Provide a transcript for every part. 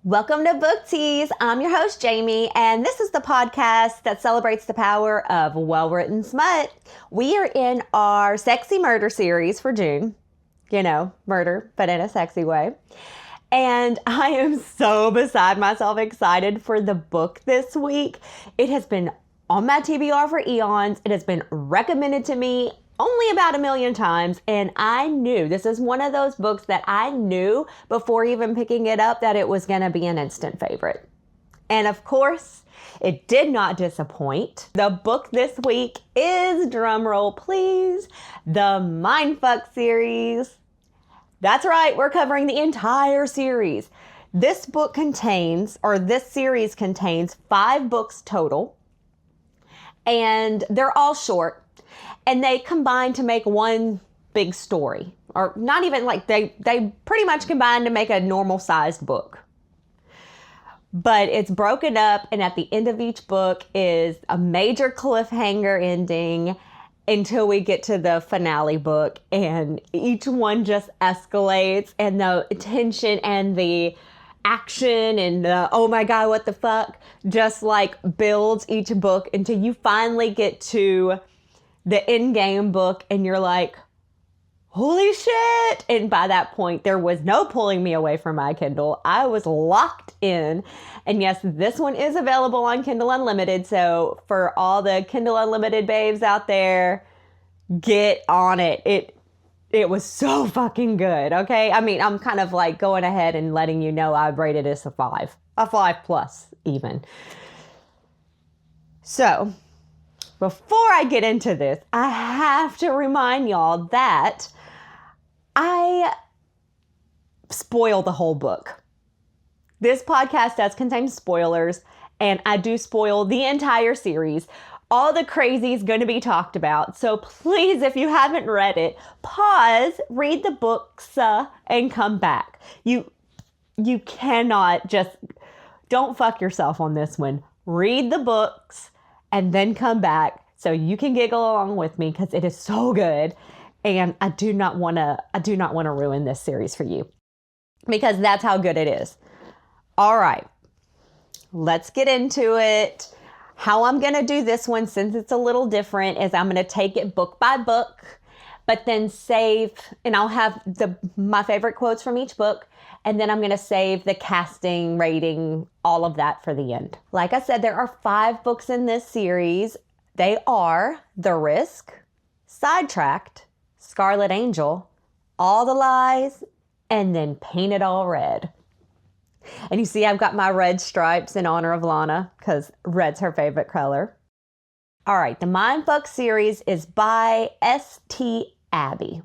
Welcome to Book Tease. I'm your host, Jamie, and this is the podcast that celebrates the power of well-written smut. We are in our sexy murder series for June. You know, murder, but in a sexy way. And I am so beside myself excited for the book this week. It has been on my TBR for eons. It has been recommended to me only about 1 million times, and I knew this is one of those books that I knew before even picking it up that it was going to be an instant favorite. And of course, it did not disappoint. The book this week is, drumroll please, the Mindf series. That's right, we're covering the entire series. This series contains 5 books total, and they're all short. And they combine to make one big story. Or not even like, they pretty much combine to make a normal sized book. But it's broken up, and at the end of each book is a major cliffhanger ending until we get to the finale book. And each one just escalates, and the tension and the action and the, oh my God, what the fuck, just like builds each book until you finally get to the in-game book and you're like, holy shit. And by that point, there was no pulling me away from my Kindle. I was locked in. And yes, this one is available on Kindle Unlimited. So for all the Kindle Unlimited babes out there, get on it. It was so fucking good, okay? I mean, I'm kind of like going ahead and letting you know I rated this a 5 plus even. So before I get into this, I have to remind y'all that I spoil the whole book. This podcast does contain spoilers, and I do spoil the entire series. All the crazy is going to be talked about. So please, if you haven't read it, pause, read the books, and come back. You cannot don't fuck yourself on this one. Read the books and then come back so you can giggle along with me, because it is so good. And I do not want to ruin this series for you, because that's how good it is. All right, let's get into it. How I'm going to do this one, since it's a little different, is I'm going to take it book by book, but then save, and I'll have my favorite quotes from each book, and then I'm going to save the casting, rating, all of that for the end. Like I said, there are 5 books in this series. They are The Risk, Sidetracked, Scarlet Angel, All the Lies, and then Paint It All Red. And you see I've got my red stripes in honor of Lana, because red's her favorite color. All right, the Mindf series is by St. Abbey.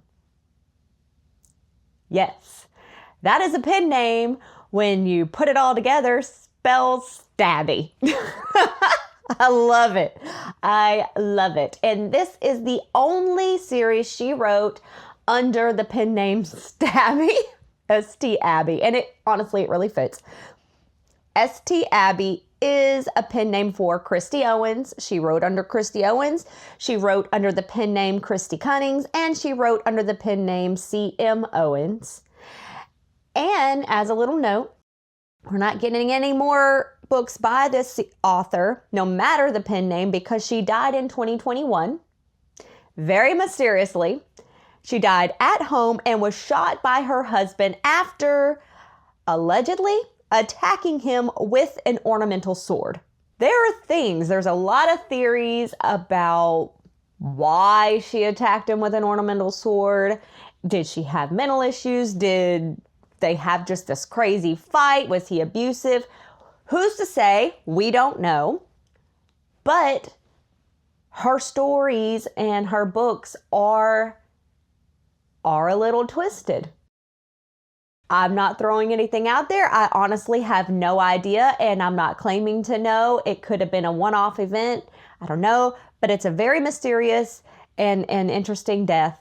Yes, that is a pen name. When you put it all together, spells stabby. I love it. I love it. And this is the only series she wrote under the pen name Stabby. St. Abbey. And it really fits. St. Abbey is a pen name for Christy Owens. She wrote under Christy Owens. She wrote under the pen name Christy Cunnings, and she wrote under the pen name C.M. Owens. And as a little note, we're not getting any more books by this author, no matter the pen name, because she died in 2021, very mysteriously. She died at home and was shot by her husband after allegedly attacking him with an ornamental sword. There's a lot of theories about why she attacked him with an ornamental sword. Did she have mental issues? Did they have just this crazy fight? Was he abusive? Who's to say? We don't know. But her stories and her books are a little twisted. I'm not throwing anything out there. I honestly have no idea, and I'm not claiming to know. It could have been a one-off event. I don't know, but it's a very mysterious and interesting death.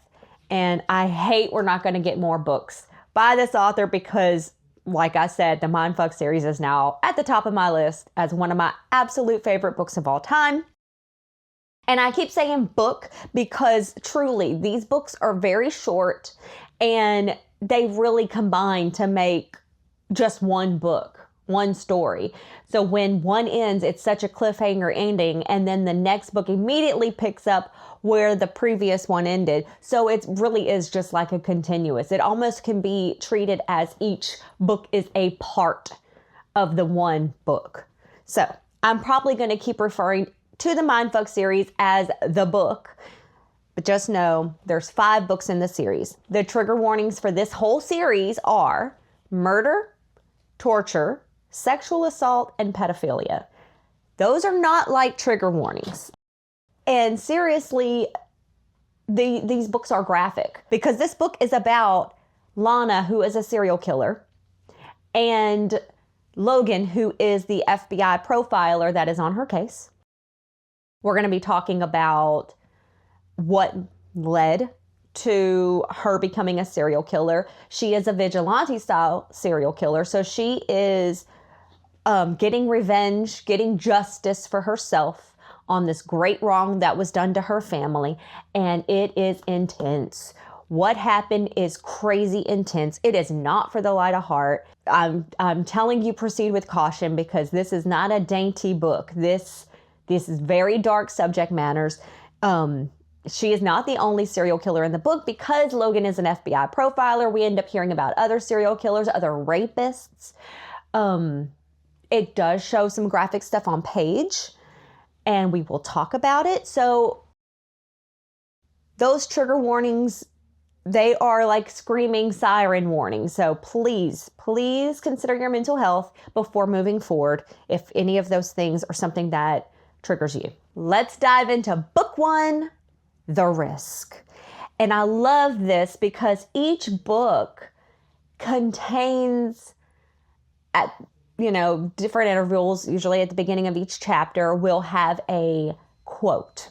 And I hate we're not going to get more books by this author, because, like I said, the Mindf series is now at the top of my list as one of my absolute favorite books of all time. And I keep saying book because truly these books are very short, and they really combine to make just one book. one story. So when one ends, it's such a cliffhanger ending, and then the next book immediately picks up where the previous one ended. So it really is just like a continuous. It almost can be treated as each book is a part of the one book. So I'm probably going to keep referring to the Mindfuck series as the book, but just know there's 5 books in the series. The trigger warnings for this whole series are murder, torture, sexual assault, and pedophilia. Those are not like trigger warnings. And seriously, these books are graphic because this book is about Lana, who is a serial killer, and Logan, who is the FBI profiler that is on her case. We're going to be talking about what led to her becoming a serial killer. She is a vigilante style serial killer. So she is getting revenge, getting justice for herself on this great wrong that was done to her family. And it is intense. What happened is crazy intense. It is not for the light of heart. I'm telling you, proceed with caution because this is not a dainty book. This is very dark subject matters. She is not the only serial killer in the book because Logan is an FBI profiler. We end up hearing about other serial killers, other rapists. It does show some graphic stuff on page, and we will talk about it. So those trigger warnings, they are like screaming siren warnings. So please consider your mental health before moving forward if any of those things are something that triggers you. Let's dive into book 1, The Risk. And I love this because each book contains, at different intervals, usually at the beginning of each chapter, will have a quote.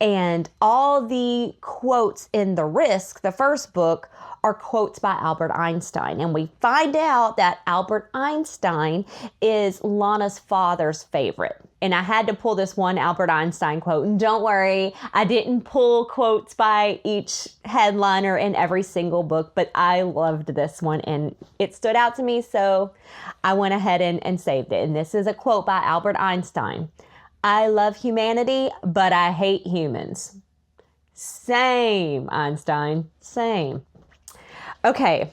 And all the quotes in The Risk, the first book, are quotes by Albert Einstein. And we find out that Albert Einstein is Lana's father's favorite. And I had to pull this one Albert Einstein quote. And don't worry, I didn't pull quotes by each headliner in every single book, but I loved this one and it stood out to me. So I went ahead and saved it. And this is a quote by Albert Einstein. "I love humanity, but I hate humans." Same, Einstein, same. Okay,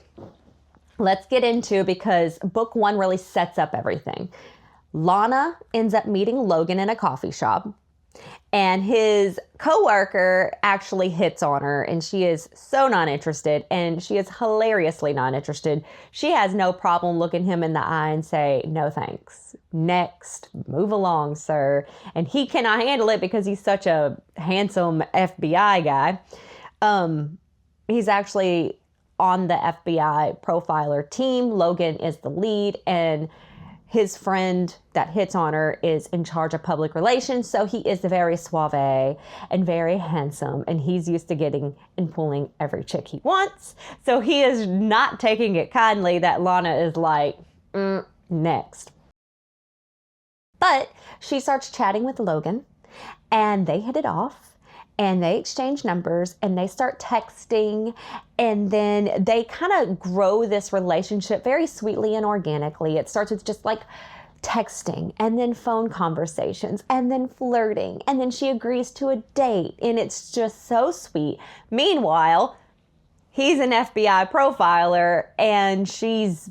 let's get into, because book 1 really sets up everything. Lana ends up meeting Logan in a coffee shop, and his coworker actually hits on her, and she is so not interested, and she is hilariously not interested. She has no problem looking him in the eye and say, "No thanks. Next, move along, sir." And he cannot handle it because he's such a handsome FBI guy. He's actually on the FBI profiler team. Logan is the lead, and his friend that hits on her is in charge of public relations. So he is very suave and very handsome, and he's used to getting and pulling every chick he wants. So he is not taking it kindly that Lana is like, next. But she starts chatting with Logan, and they hit it off. And they exchange numbers and they start texting, and then they kind of grow this relationship very sweetly and organically. It starts with just like texting, and then phone conversations, and then flirting, and then she agrees to a date, and it's just so sweet. Meanwhile, he's an FBI profiler and she's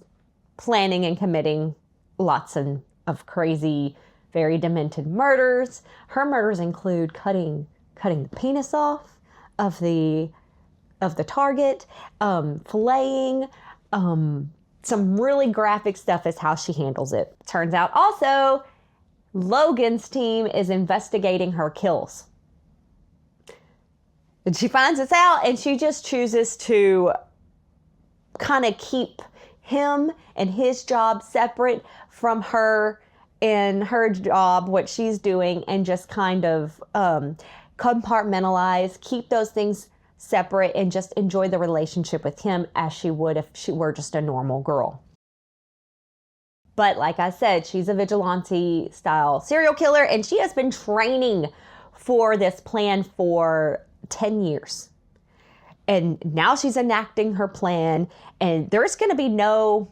planning and committing lots of crazy, very demented murders. Her murders include cutting the penis off of the target, filleting, some really graphic stuff is how she handles it. Turns out also, Logan's team is investigating her kills. And she finds this out, and she just chooses to kind of keep him and his job separate from her and her job, what she's doing, and just kind of compartmentalize, keep those things separate, and just enjoy the relationship with him as she would if she were just a normal girl. But like I said, she's a vigilante style serial killer, and she has been training for this plan for 10 years. And now she's enacting her plan, and there's going to be no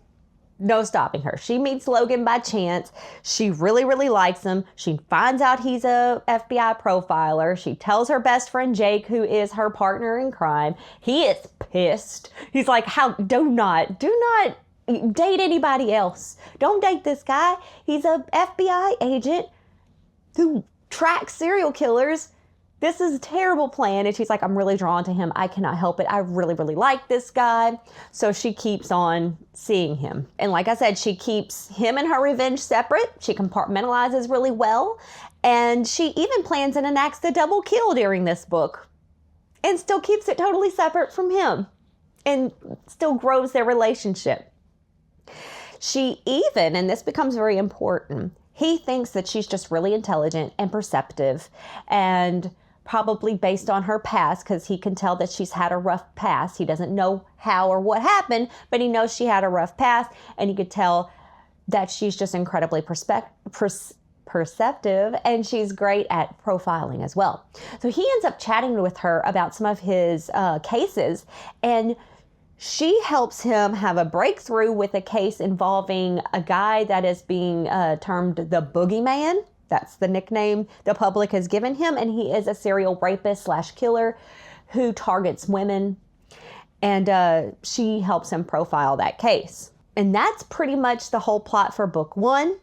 No stopping her. She meets Logan by chance. She really, really likes him. She finds out he's a FBI profiler. She tells her best friend Jake, who is her partner in crime. He is pissed. He's like, do not date anybody else. Don't date this guy. He's a FBI agent who tracks serial killers. This is a terrible plan. And she's like, I'm really drawn to him. I cannot help it. I really, really like this guy. So she keeps on seeing him. And like I said, she keeps him and her revenge separate. She compartmentalizes really well. And she even plans and enacts the double kill during this book and still keeps it totally separate from him and still grows their relationship. She even, and this becomes very important, he thinks that she's just really intelligent and perceptive and probably based on her past, because he can tell that she's had a rough past. He doesn't know how or what happened, but he knows she had a rough past, and he could tell that she's just incredibly perceptive, and she's great at profiling as well. So he ends up chatting with her about some of his cases, and she helps him have a breakthrough with a case involving a guy that is being termed the boogeyman. That's the nickname the public has given him. And he is a serial rapist / killer who targets women. And she helps him profile that case. And that's pretty much the whole plot for book 1.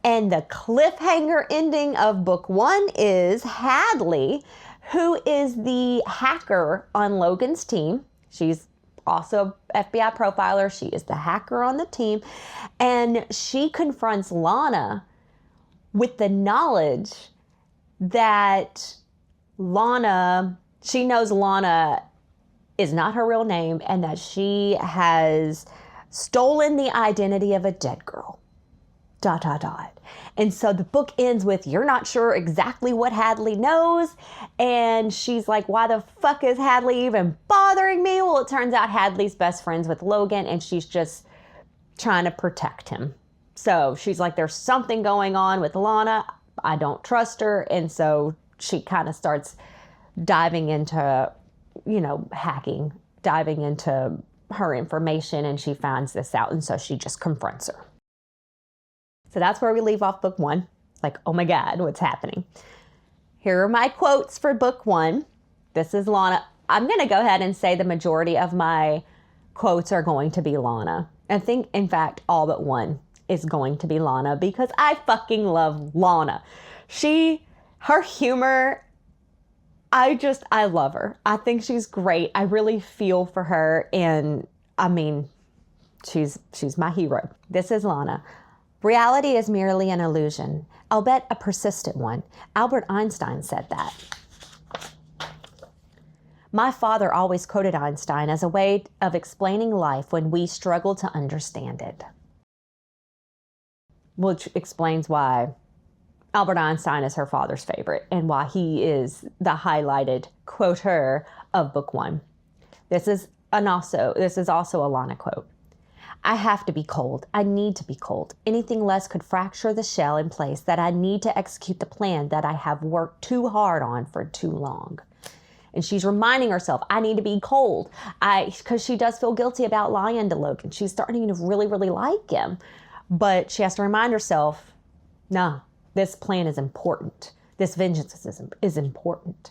And the cliffhanger ending of book 1 is Hadley, who is the hacker on Logan's team. She's also FBI profiler. She is the hacker on the team. And she confronts Lana with the knowledge that she knows Lana is not her real name and that she has stolen the identity of a dead girl. ... And so the book ends with, you're not sure exactly what Hadley knows. And she's like, why the fuck is Hadley even bothering me? Well, it turns out Hadley's best friends with Logan and she's just trying to protect him. So she's like, there's something going on with Lana. I don't trust her. And so she kind of starts diving into, hacking, diving into her information, and she finds this out. And so she just confronts her. So that's where we leave off book 1. Like, oh my God, what's happening? Here are my quotes for book 1. This is Lana. I'm going to go ahead and say the majority of my quotes are going to be Lana. I think, in fact, all but one is going to be Lana because I fucking love Lana. Her humor, I love her. I think she's great. I really feel for her. And I mean, she's my hero. This is Lana. Reality is merely an illusion. I'll bet a persistent one. Albert Einstein said that. My father always quoted Einstein as a way of explaining life when we struggle to understand it. Which explains why Albert Einstein is her father's favorite and why he is the highlighted quoter of book 1. This is also a Lana quote. I have to be cold. I need to be cold. Anything less could fracture the shell in place that I need to execute the plan that I have worked too hard on for too long. And she's reminding herself, I need to be cold. Because she does feel guilty about lying to Logan. She's starting to really, really like him. But she has to remind herself, no, this plan is important. This vengeance is important.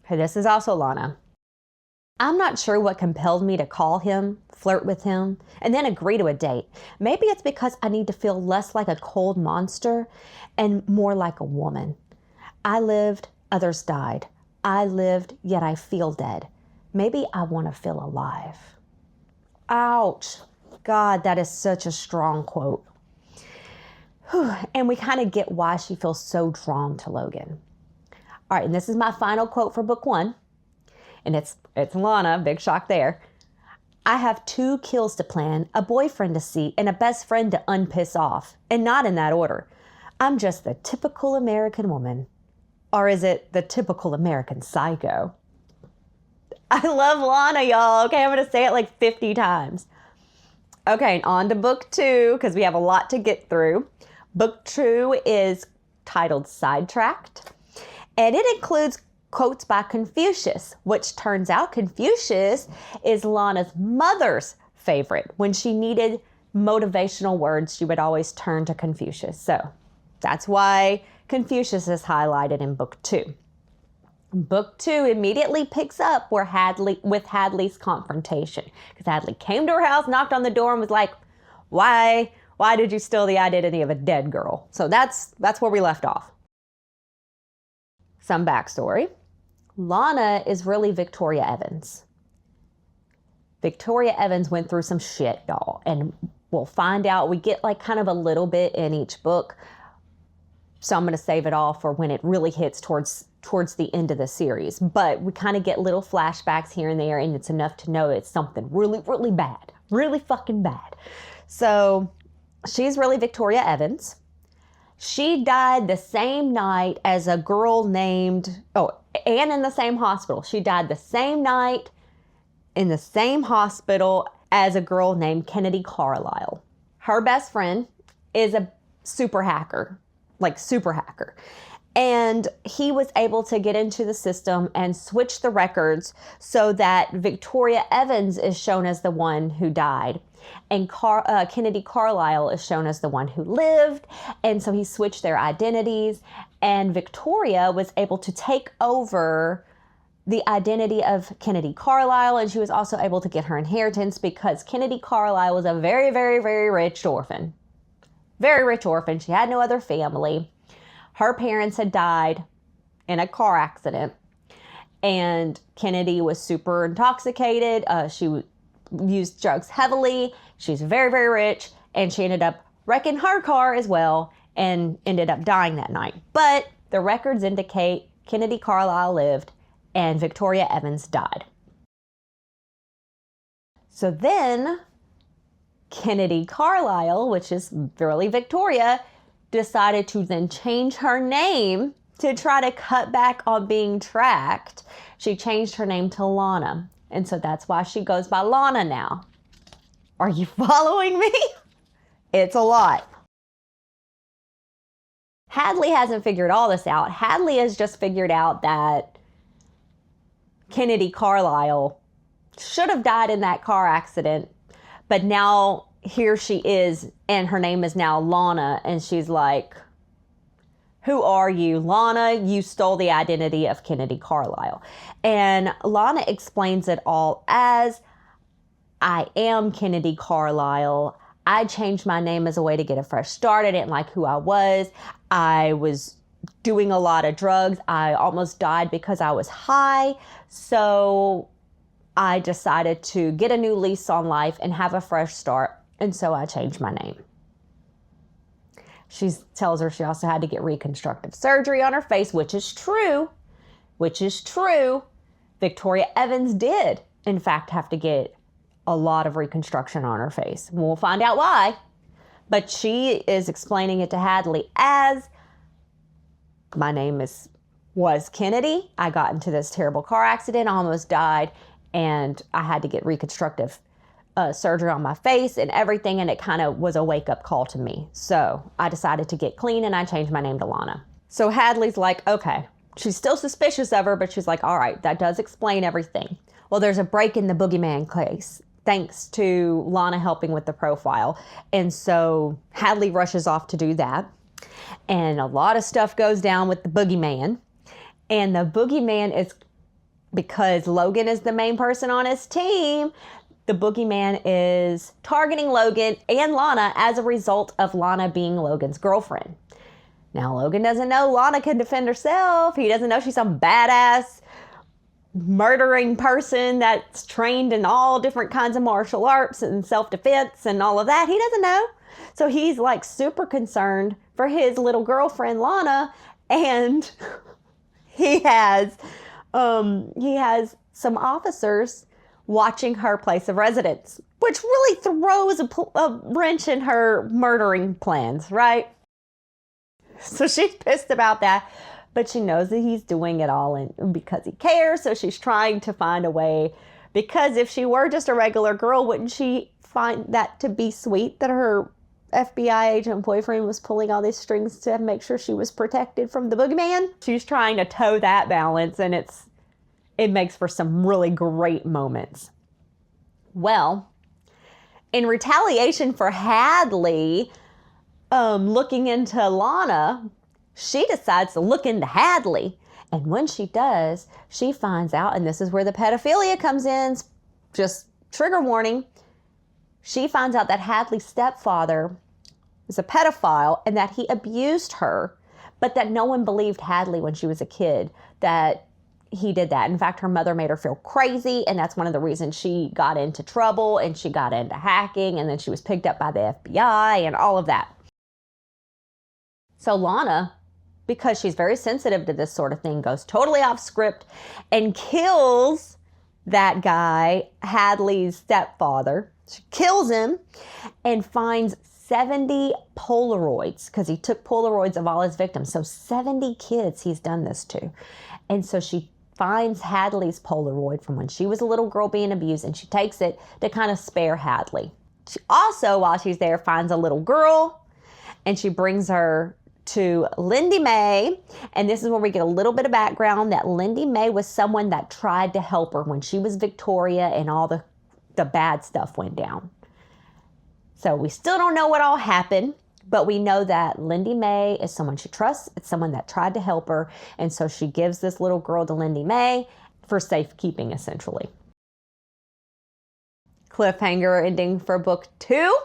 Okay, this is also Lana. I'm not sure what compelled me to call him, flirt with him, and then agree to a date. Maybe it's because I need to feel less like a cold monster and more like a woman. I lived, others died. I lived, yet I feel dead. Maybe I want to feel alive. Ouch. God, that is such a strong quote. Whew. And we kind of get why she feels so drawn to Logan. All right, and this is my final quote for book 1. And it's Lana, big shock there. I have 2 kills to plan, a boyfriend to see, and a best friend to unpiss off. And not in that order. I'm just the typical American woman. Or is it the typical American psycho? I love Lana, y'all. Okay, I'm going to say it like 50 times. Okay, and on to book 2, because we have a lot to get through. Book 2 is titled Sidetracked. And it includes quotes by Confucius, which turns out Confucius is Lana's mother's favorite when she needed motivational words, she would always turn to Confucius. So that's why Confucius is highlighted in book 2. Book 2 immediately picks up where Hadley's confrontation, because Hadley came to her house, knocked on the door, and was like, why did you steal the identity of a dead girl? So that's where we left off. Some backstory. Lana is really Victoria Evans. Victoria Evans went through some shit, y'all, and we'll find out. We get like kind of a little bit in each book, so I'm going to save it all for when it really hits towards the end of the series. But we kind of get little flashbacks here and there, and it's enough to know it's something really, really bad. Really fucking bad. So she's really Victoria Evans. She died the same night as a girl named, and in the same hospital. She died the same night in the same hospital as a girl named Kennedy Carlisle. Her best friend is a super hacker. And he was able to get into the system and switch the records so that Victoria Evans is shown as the one who died. And Kennedy Carlisle is shown as the one who lived. And so he switched their identities. And Victoria was able to take over the identity of Kennedy Carlisle. And she was also able to get her inheritance because Kennedy Carlisle was a very, very, very rich orphan. Very rich orphan. She had no other family. Her parents had died in a car accident, and Kennedy was super intoxicated. She used drugs heavily. She's very, very rich, and she ended up wrecking her car as well and ended up dying that night. But the records indicate Kennedy Carlisle lived and Victoria Evans died. So then Kennedy Carlisle, which is really Victoria, decided to then change her name to try to cut back on being tracked. She changed her name to Lana. And so that's why she goes by Lana now. Are you following me? It's a lot. Hadley hasn't figured all this out. Hadley has just figured out that Kennedy Carlisle should have died in that car accident, but now here she is, and her name is now Lana, and she's like, who are you? Lana, you stole the identity of Kennedy Carlisle. And Lana explains it all as, I am Kennedy Carlisle. I changed my name as a way to get a fresh start. I didn't like who I was. I was doing a lot of drugs. I almost died because I was high. So I decided to get a new lease on life and have a fresh start. And so I changed my name. She tells her she also had to get reconstructive surgery on her face, which is true. Victoria Evans did, in fact, have to get a lot of reconstruction on her face. We'll find out why. But she is explaining it to Hadley as, my name was Kennedy. I got into this terrible car accident, almost died, and I had to get reconstructive surgery on my face and everything, and it kind of was a wake-up call to me. So I decided to get clean, and I changed my name to Lana. So Hadley's like, okay. She's still suspicious of her, but she's like, all right, that does explain everything. Well, there's a break in the boogeyman case, thanks to Lana helping with the profile. And so Hadley rushes off to do that. And a lot of stuff goes down with the boogeyman. And the boogeyman is, because Logan is the main person on his team, the boogeyman is targeting Logan and Lana as a result of Lana being Logan's girlfriend. Now, Logan doesn't know Lana can defend herself. He doesn't know she's some badass murdering person that's trained in all different kinds of martial arts and self-defense and all of that. He doesn't know. So he's like super concerned for his little girlfriend, Lana, and he has some officers watching her place of residence, which really throws a wrench in her murdering plans, right? So she's pissed about that, but she knows that he's doing it all because he cares, so she's trying to find a way, because if she were just a regular girl, wouldn't she find that to be sweet that her FBI agent boyfriend was pulling all these strings to make sure she was protected from the boogeyman? She's trying to toe that balance, and it makes for some really great moments. Well, In retaliation for Hadley looking into Lana, she decides to look into Hadley. And when she does, she finds out, and this is where the pedophilia comes in, just trigger warning, she finds out that Hadley's stepfather is a pedophile and that he abused her, but that no one believed Hadley when she was a kid that he did that. In fact, her mother made her feel crazy, and that's one of the reasons she got into trouble and she got into hacking, and then she was picked up by the FBI and all of that. So Lana, because she's very sensitive to this sort of thing, goes totally off script and kills that guy, Hadley's stepfather. She kills him and finds 70 Polaroids, because he took Polaroids of all his victims. So 70 kids he's done this to. And so she finds Hadley's Polaroid from when she was a little girl being abused, and she takes it to kind of spare Hadley. She also, while she's there, finds a little girl, and she brings her to Lindy May. And this is where we get a little bit of background that Lindy May was someone that tried to help her when she was Victoria and all the bad stuff went down. So we still don't know what all happened, but we know that Lindy May is someone she trusts. It's someone that tried to help her. And so she gives this little girl to Lindy May for safekeeping, essentially. Cliffhanger ending for book 2.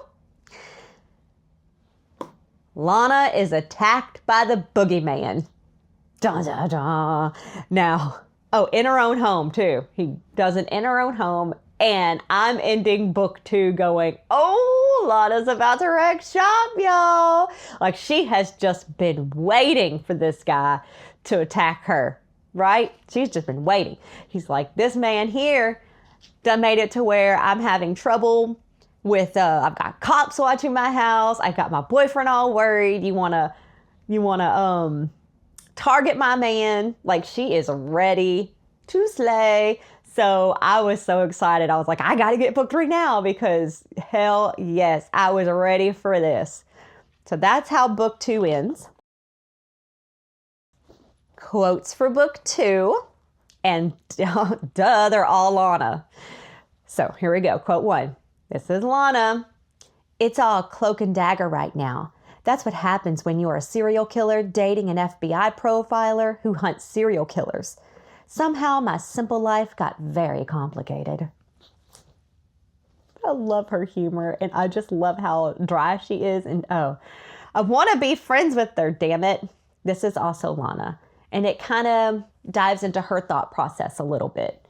Lana is attacked by the boogeyman. Dun, dun, dun. Now, in her own home too. He does it in her own home. And I'm ending book 2 going, oh, Lana's about to wreck shop, y'all. Like, she has just been waiting for this guy to attack her, right? She's just been waiting. He's like, this man here done made it to where I'm having trouble with, I've got cops watching my house. I got my boyfriend all worried. You wanna target my man? Like, she is ready to slay. So I was so excited. I was like, I got to get book 3 now, because hell yes, I was ready for this. So that's how book 2 ends. Quotes for book 2. And duh, they're all Lana. So here we go. Quote 1. This is Lana. It's all cloak and dagger right now. That's what happens when you're a serial killer dating an FBI profiler who hunts serial killers. Somehow my simple life got very complicated. I love her humor, and I just love how dry she is. And I want to be friends with her, damn it. This is also Lana. And it kind of dives into her thought process a little bit.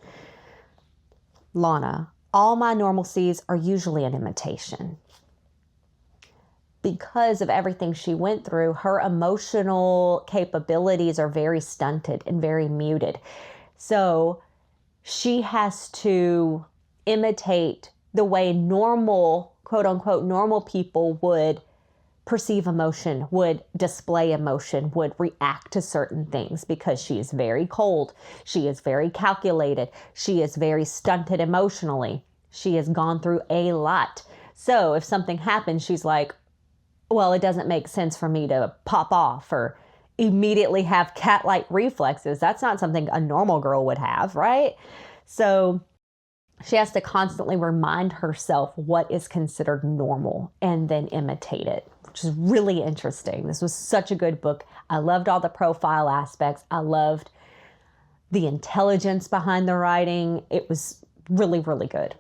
Lana, all my normalcies are usually an imitation. Because of everything she went through, her emotional capabilities are very stunted and very muted. So she has to imitate the way normal, quote unquote, normal people would perceive emotion, would display emotion, would react to certain things, because she is very cold. She is very calculated. She is very stunted emotionally. She has gone through a lot. So if something happens, she's like, well, it doesn't make sense for me to pop off or immediately have cat-like reflexes. That's not something a normal girl would have, right? So she has to constantly remind herself what is considered normal and then imitate it, which is really interesting. This was such a good book. I loved all the profile aspects. I loved the intelligence behind the writing. It was really, really good.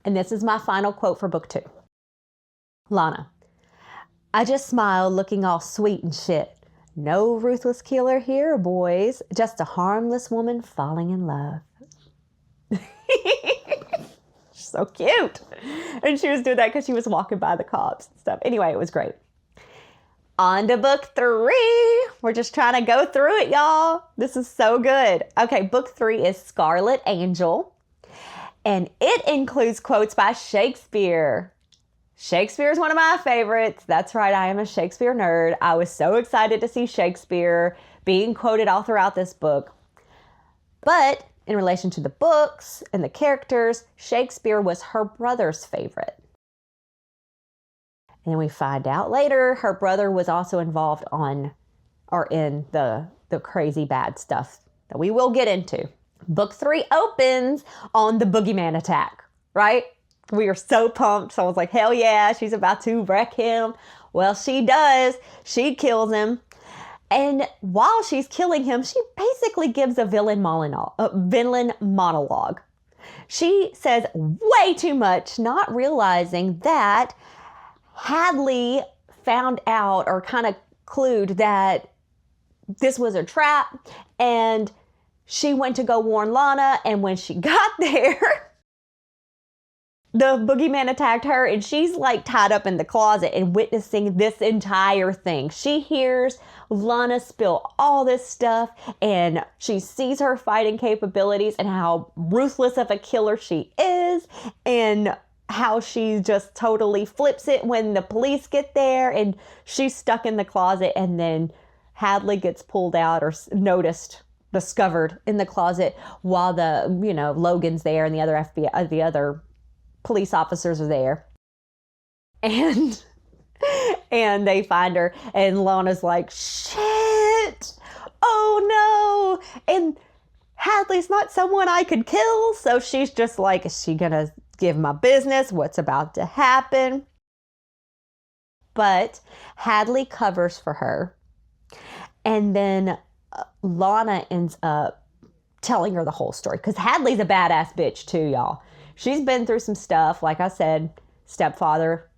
And this is my final quote for book 2. Lana, I just smiled looking all sweet and shit. No ruthless killer here, boys. Just a harmless woman falling in love. She's so cute. And she was doing that because she was walking by the cops and stuff. Anyway, it was great. On to book 3. We're just trying to go through it, y'all. This is so good. Okay, book 3 is Scarlet Angel. And it includes quotes by Shakespeare. Shakespeare is one of my favorites. That's right, I am a Shakespeare nerd. I was so excited to see Shakespeare being quoted all throughout this book. But in relation to the books and the characters, Shakespeare was her brother's favorite. And we find out later her brother was also involved in the crazy bad stuff that we will get into. Book 3 opens on the boogeyman attack, right? We were so pumped. So I was like, hell yeah, she's about to wreck him. Well, she does. She kills him. And while she's killing him, she basically gives a villain monologue. She says way too much, not realizing that Hadley found out or kind of clued that this was a trap, and she went to go warn Lana, and when she got there, the boogeyman attacked her, and she's like tied up in the closet and witnessing this entire thing. She hears Lana spill all this stuff, and she sees her fighting capabilities and how ruthless of a killer she is, and how she just totally flips it when the police get there, and she's stuck in the closet, and then Hadley gets pulled out or discovered in the closet while Logan's there and the other FBI, the other police officers are there. And they find her, and Lana's like, shit, oh no. And Hadley's not someone I could kill. So she's just like, is she gonna give my business? What's about to happen? But Hadley covers for her. And then Lana ends up telling her the whole story. Because Hadley's a badass bitch too, y'all. She's been through some stuff. Like I said, stepfather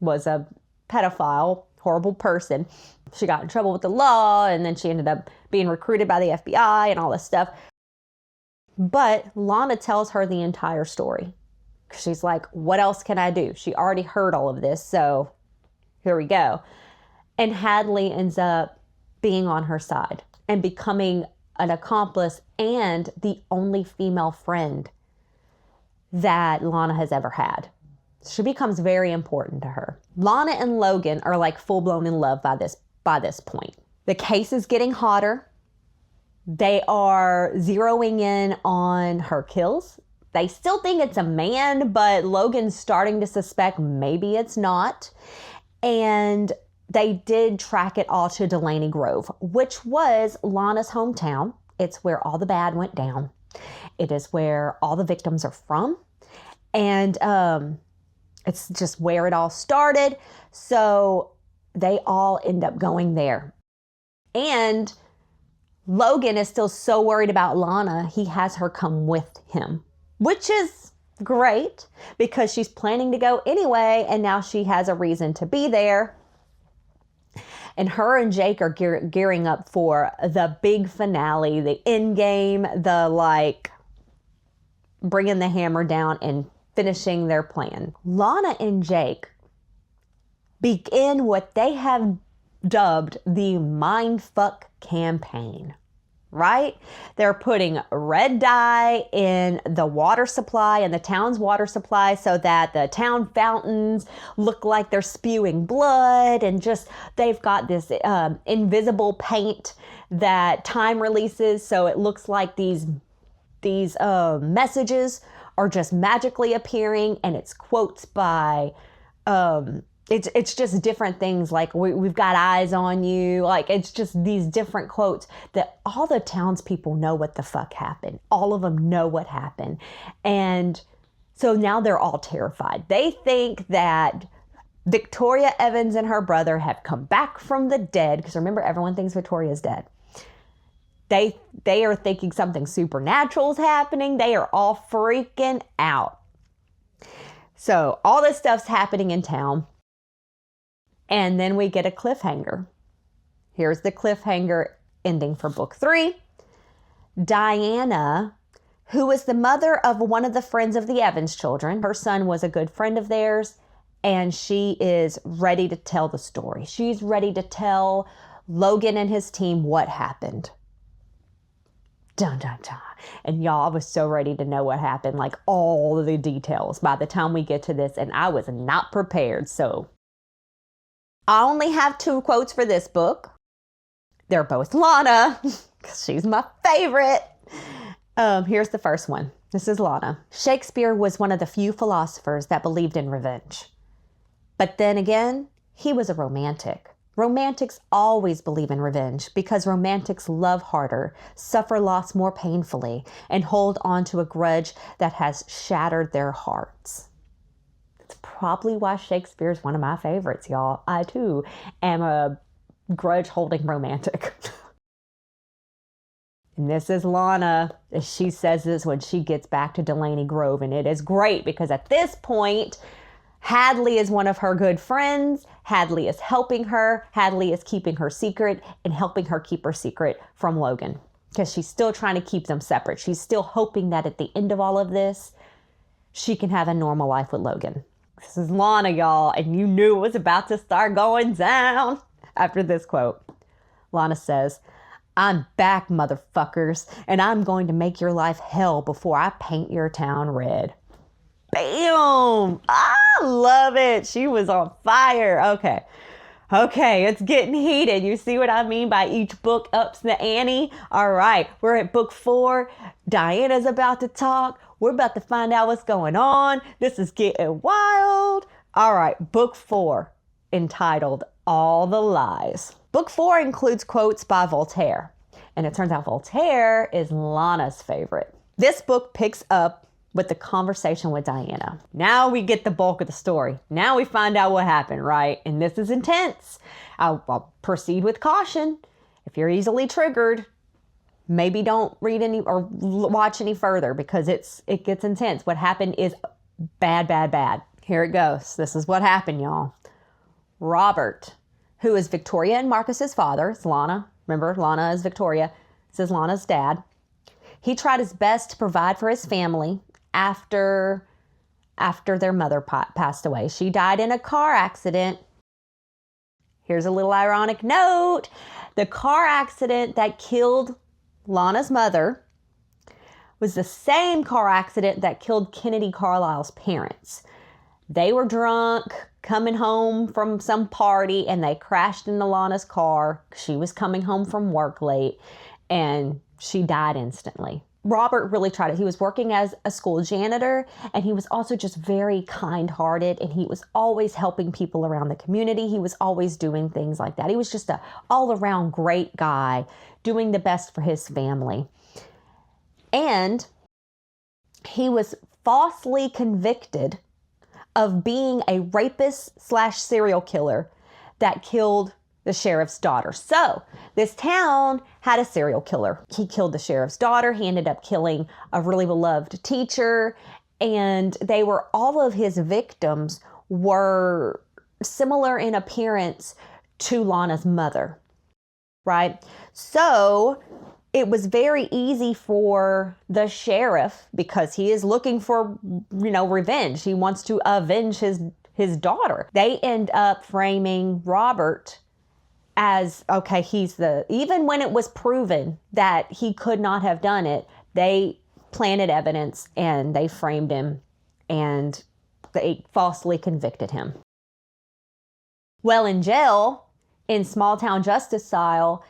was a pedophile, horrible person. She got in trouble with the law, and then she ended up being recruited by the FBI and all this stuff. But Lana tells her the entire story. She's like, what else can I do? She already heard all of this, so here we go. And Hadley ends up being on her side and becoming an accomplice and the only female friend that Lana has ever had. She becomes very important to her. Lana and Logan are like full-blown in love by this point. The case is getting hotter. They are zeroing in on her kills. They still think it's a man, but Logan's starting to suspect maybe it's not. And they did track it all to Delaney Grove, which was Lana's hometown. It's where all the bad went down. It is where all the victims are from. And it's just where it all started. So they all end up going there. And Logan is still so worried about Lana, he has her come with him, which is great because she's planning to go anyway. And now she has a reason to be there. And her and Jake are gearing up for the big finale, the end game, the like bringing the hammer down and finishing their plan. Lana and Jake begin what they have dubbed the Mindfuck campaign, right? They're putting red dye in the water supply, in the town's water supply, so that the town fountains look like they're spewing blood, and just they've got this invisible paint that time releases, so it looks like these messages are just magically appearing, and it's quotes by it's just different things like we've got eyes on you. Like it's just these different quotes that all the townspeople know what the fuck happened. All of them know what happened. And so now they're all terrified. They think that Victoria Evans and her brother have come back from the dead. Because remember, everyone thinks Victoria's dead. They are thinking something supernatural is happening. They are all freaking out. So all this stuff's happening in town. And then we get a cliffhanger. Here's the cliffhanger ending for book 3. Diana, who is the mother of one of the friends of the Evans children, her son was a good friend of theirs, and she is ready to tell the story. She's ready to tell Logan and his team what happened. Dun, dun, dun. And y'all, I was so ready to know what happened, like all the details by the time we get to this, and I was not prepared, so I only have 2 quotes for this book. They're both Lana, because she's my favorite. Here's the first one. This is Lana. Shakespeare was one of the few philosophers that believed in revenge. But then again, he was a romantic. Romantics always believe in revenge because romantics love harder, suffer loss more painfully, and hold on to a grudge that has shattered their hearts. probably why Shakespeare is one of my favorites, y'all. I, too, am a grudge-holding romantic. And this is Lana, as she says this when she gets back to Delaney Grove. And it is great because at this point, Hadley is one of her good friends. Hadley is helping her. Hadley is keeping her secret and helping her keep her secret from Logan because she's still trying to keep them separate. She's still hoping that at the end of all of this, she can have a normal life with Logan. This is Lana, y'all, and you knew it was about to start going down after this quote. Lana says, "I'm back, motherfuckers, and I'm going to make your life hell before I paint your town red." Bam! I love it. She was on fire. Okay, it's getting heated. You see what I mean by each book ups the ante? All right, we're at book 4. Diana's about to talk. We're about to find out what's going on. This is getting wild. All right, book 4, entitled All the Lies. Book 4 includes quotes by Voltaire. And it turns out Voltaire is Lana's favorite. This book picks up with the conversation with Diana. Now we get the bulk of the story. Now we find out what happened, right? And this is intense. I'll proceed with caution. If you're easily triggered, maybe don't read any or watch any further because it gets intense. What happened is bad. Here it goes. This is what happened, y'all. Robert, who is Victoria and Marcus's father, it's Lana. Remember, Lana is Victoria. This is Lana's dad. He tried his best to provide for his family after their mother passed away. She died in a car accident. Here's a little ironic note. The car accident that killed Lana's mother was the same car accident that killed Kennedy Carlisle's parents. They were drunk, coming home from some party, and they crashed into Lana's car. She was coming home from work late, and she died instantly. Robert really tried it. He was working as a school janitor, and he was also just very kind-hearted, and he was always helping people around the community. He was always doing things like that. He was just an all-around great guy, doing the best for his family. And he was falsely convicted of being a rapist/serial killer that killed the sheriff's daughter. So this town had a serial killer. He killed the sheriff's daughter. He ended up killing a really beloved teacher. And all of his victims were similar in appearance to Lana's mother, right? So it was very easy for the sheriff, because he is looking for, revenge. He wants to avenge his daughter. They end up framing Robert as, okay, even when it was proven that he could not have done it, they planted evidence and they framed him and they falsely convicted him. Well, in jail, in small town justice style,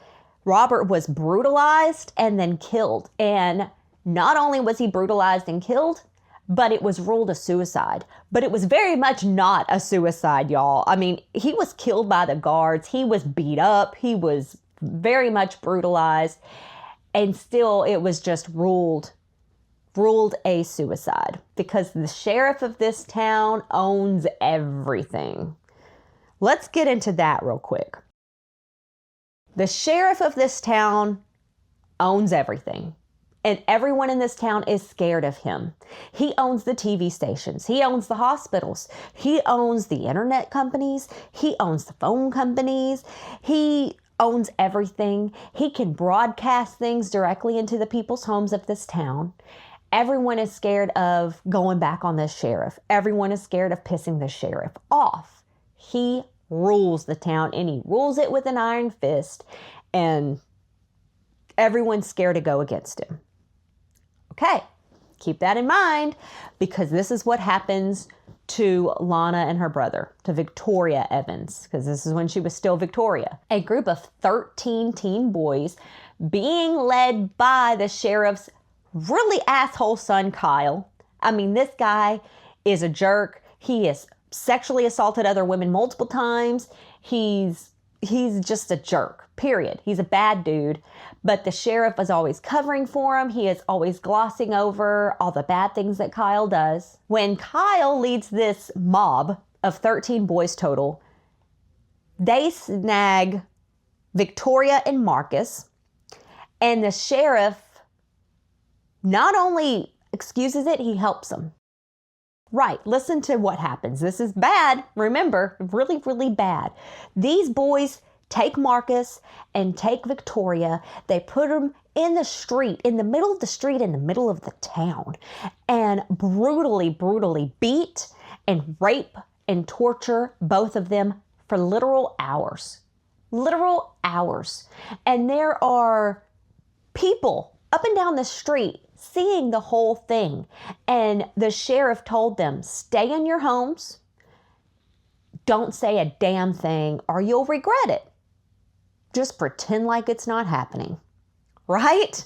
Robert was brutalized and then killed. And not only was he brutalized and killed, but it was ruled a suicide. But it was very much not a suicide, y'all. I mean, he was killed by the guards. He was beat up. He was very much brutalized. And still, it was just ruled a suicide because the sheriff of this town owns everything. Let's get into that real quick. The sheriff of this town owns everything. And everyone in this town is scared of him. He owns the TV stations. He owns the hospitals. He owns the internet companies. He owns the phone companies. He owns everything. He can broadcast things directly into the people's homes of this town. Everyone is scared of going back on this sheriff. Everyone is scared of pissing the sheriff off. He rules the town, and he rules it with an iron fist, and everyone's scared to go against him. Okay, keep that in mind, because this is what happens to Lana and her brother, to Victoria Evans, because this is when she was still Victoria. A group of 13 teen boys being led by the sheriff's really asshole son, Kyle. I mean, this guy is a jerk. He has sexually assaulted other women multiple times. He's he's just a jerk, period. He's a bad dude. But the sheriff is always covering for him. He is always glossing over all the bad things that Kyle does. When Kyle leads this mob of 13 boys total, they snag Victoria and Marcus, and the sheriff not only excuses it, he helps them. Right, listen to what happens. This is bad. Remember, really, really bad. These boys take Marcus and take Victoria. They put them in the street, in the middle of the street, in the middle of the town, and brutally, brutally beat and rape and torture both of them for literal hours. Literal hours. And there are people up and down the street seeing the whole thing. And the sheriff told them, stay in your homes. Don't say a damn thing or you'll regret it. Just pretend like it's not happening. Right?